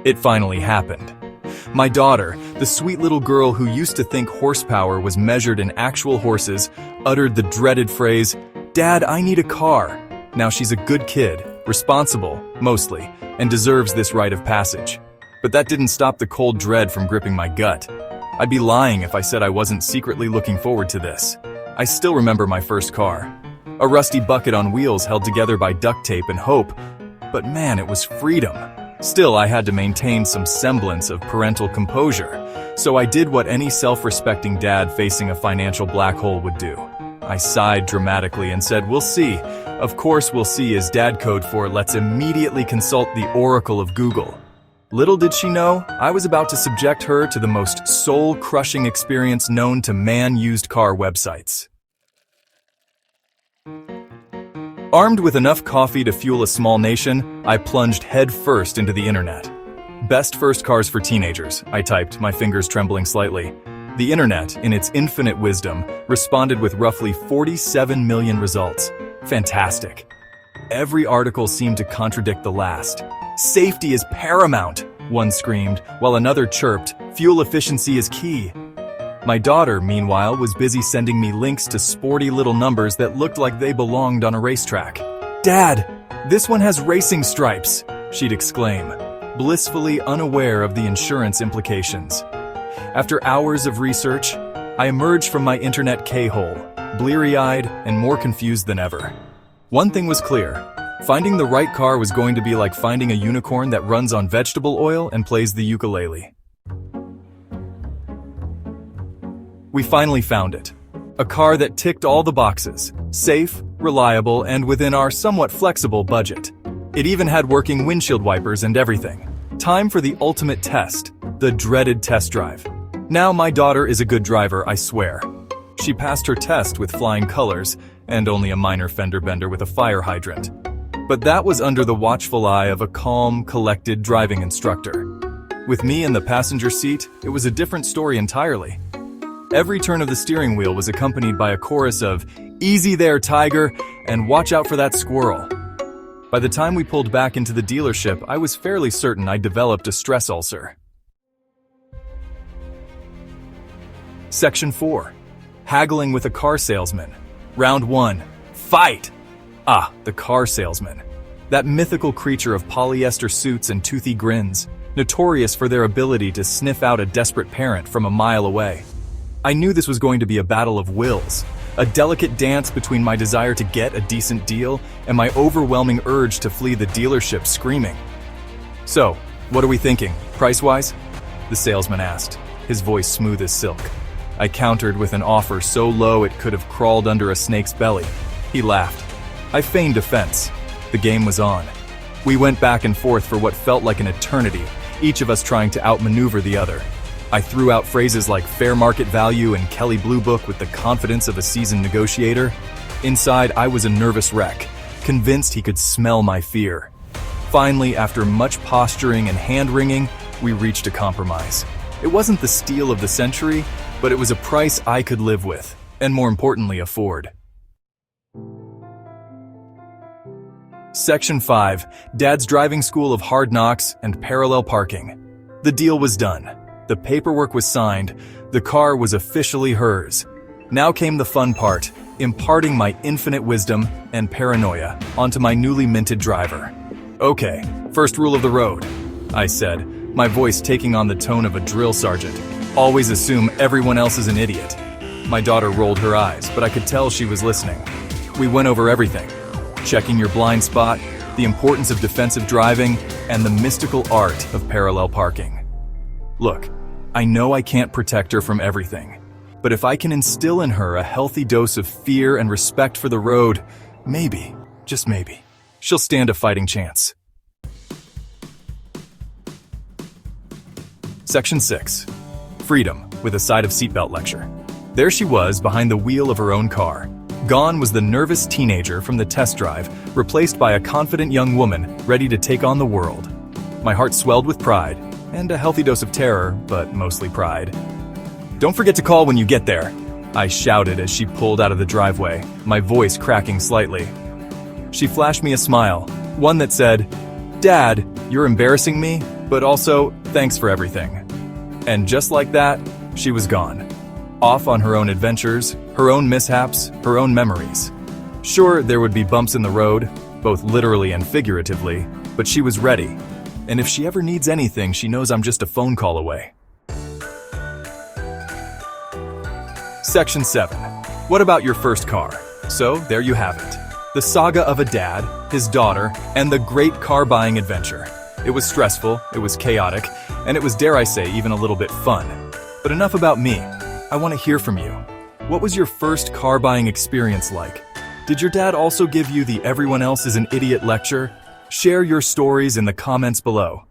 It finally happened. My daughter, the sweet little girl who used to think horsepower was measured in actual horses, uttered the dreaded phrase, "Dad, I need a car." Now she's a good kid, responsible, mostly, and deserves this rite of passage. But that didn't stop the cold dread from gripping my gut. I'd be lying if I said I wasn't secretly looking forward to this. I still remember my first car. A rusty bucket on wheels held together by duct tape and hope. But man, it was freedom. Still, I had to maintain some semblance of parental composure. So I did what any self-respecting dad facing a financial black hole would do. I sighed dramatically and said, "We'll see." Of course, "we'll see" is dad code for "let's immediately consult the oracle of Google." Little did she know, I was about to subject her to the most soul-crushing experience known to man-used car websites. Armed with enough coffee to fuel a small nation, I plunged head-first into the internet. "Best first cars for teenagers," I typed, my fingers trembling slightly. The internet, in its infinite wisdom, responded with roughly 47 million results. Fantastic. Every article seemed to contradict the last. "Safety is paramount," one screamed, while another chirped, "Fuel efficiency is key." My daughter, meanwhile, was busy sending me links to sporty little numbers that looked like they belonged on a racetrack. "Dad, this one has racing stripes," she'd exclaim, blissfully unaware of the insurance implications. After hours of research, I emerged from my internet K-hole, bleary-eyed and more confused than ever. One thing was clear. Finding the right car was going to be like finding a unicorn that runs on vegetable oil and plays the ukulele. We finally found it. A car that ticked all the boxes. Safe, reliable, and within our somewhat flexible budget. It even had working windshield wipers and everything. Time for the ultimate test, the dreaded test drive. Now my daughter is a good driver, I swear. She passed her test with flying colors, and only a minor fender bender with a fire hydrant. But that was under the watchful eye of a calm, collected driving instructor. With me in the passenger seat, it was a different story entirely. Every turn of the steering wheel was accompanied by a chorus of, "Easy there, Tiger," and "Watch out for that squirrel." By the time we pulled back into the dealership, I was fairly certain I'd developed a stress ulcer. Section 4. Haggling with a car salesman. Round 1. Fight! Ah, the car salesman. That mythical creature of polyester suits and toothy grins, notorious for their ability to sniff out a desperate parent from a mile away. I knew this was going to be a battle of wills, a delicate dance between my desire to get a decent deal and my overwhelming urge to flee the dealership screaming. "So, what are we thinking, price-wise?" the salesman asked, his voice smooth as silk. I countered with an offer so low it could have crawled under a snake's belly. He laughed. I feigned offense. The game was on. We went back and forth for what felt like an eternity, each of us trying to outmaneuver the other. I threw out phrases like fair market value and Kelly Blue Book with the confidence of a seasoned negotiator. Inside, I was a nervous wreck, convinced he could smell my fear. Finally, after much posturing and hand-wringing, we reached a compromise. It wasn't the steal of the century, but it was a price I could live with, and more importantly, afford. Section 5. Dad's Driving School of Hard Knocks and Parallel Parking. The deal was done. The paperwork was signed. The car was officially hers. Now came the fun part, imparting my infinite wisdom and paranoia onto my newly minted driver. "Okay, first rule of the road," I said, my voice taking on the tone of a drill sergeant. "Always assume everyone else is an idiot." My daughter rolled her eyes, but I could tell she was listening. We went over everything. Checking your blind spot, the importance of defensive driving, and the mystical art of parallel parking. Look, I know I can't protect her from everything, but if I can instill in her a healthy dose of fear and respect for the road, maybe, just maybe, she'll stand a fighting chance. Section 6. Freedom, with a side of seatbelt lecture. There she was, behind the wheel of her own car. Gone was the nervous teenager from the test drive, replaced by a confident young woman ready to take on the world. My heart swelled with pride, and a healthy dose of terror, but mostly pride. "Don't forget to call when you get there," I shouted as she pulled out of the driveway, my voice cracking slightly. She flashed me a smile, one that said, "Dad, you're embarrassing me," But also, thanks for everything. And just like that, she was gone. Off on her own adventures, her own mishaps, her own memories. Sure, there would be bumps in the road, both literally and figuratively, but she was ready. And if she ever needs anything, she knows I'm just a phone call away. Section 7. What about your first car? So, there you have it. The saga of a dad, his daughter, and the great car buying adventure. It was stressful, it was chaotic, and it was, dare I say, even a little bit fun. But enough about me. I want to hear from you. What was your first car buying experience like? Did your dad also give you the everyone else is an idiot lecture? Share your stories in the comments below.